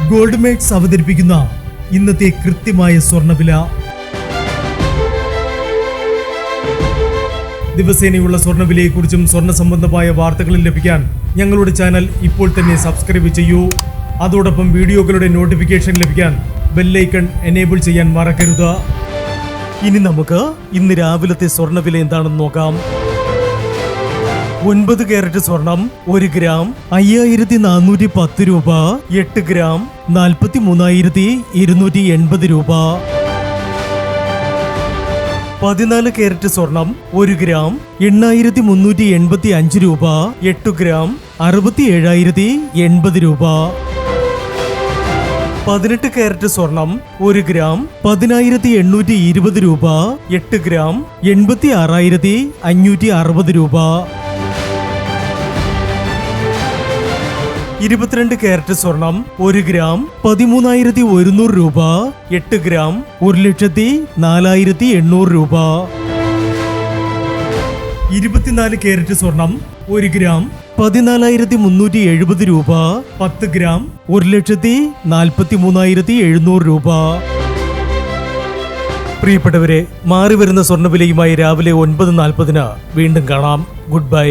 Gold makes അവതരിപ്പിക്കുന്ന ഇന്നത്തെ കൃത്യമായ സ്വർണ്ണവില. ദിവസേനയുള്ള സ്വർണ്ണവിലയെക്കുറിച്ചും സ്വർണ്ണ സംബന്ധമായ വാർത്തകളും ലഭിക്കാൻ ഞങ്ങളുടെ ചാനൽ ഇപ്പോൾ തന്നെ സബ്സ്ക്രൈബ് ചെയ്യൂ. അതോടൊപ്പം വീഡിയോകളുടെ നോട്ടിഫിക്കേഷൻ ലഭിക്കാൻ ബെല്ലൈക്കൺ എനേബിൾ ചെയ്യാൻ മറക്കരുത്. ഇനി നമുക്ക് ഇന്ന് രാവിലത്തെ സ്വർണ്ണവില എന്താണെന്ന് നോക്കാം. 9 കാരറ്റ് സ്വർണം 1 ഗ്രാം 5410 രൂപ. 8 ഗ്രാം 43,280 രൂപ. 14 കാരറ്റ് സ്വർണം 1 ഗ്രാം 8,385 രൂപ. 8 ഗ്രാം 67,080 രൂപ. 18 കാരറ്റ് സ്വർണം 1 ഗ്രാം 10,820 രൂപ. 8 ഗ്രാം 86,560 രൂപ. 22 കാരറ്റ് സ്വർണം 1 ഗ്രാം 13,100 രൂപ. 8 ഗ്രാം 1,04,800 രൂപ. 24 കാരറ്റ് സ്വർണം 1 ഗ്രാം 14,370 രൂപ. 10 ഗ്രാം 1,43,700 രൂപ. പ്രിയപ്പെട്ടവരെ, മാറിവരുന്ന സ്വർണ്ണവിലയുമായി രാവിലെ 9:40 വീണ്ടും കാണാം. Good bye.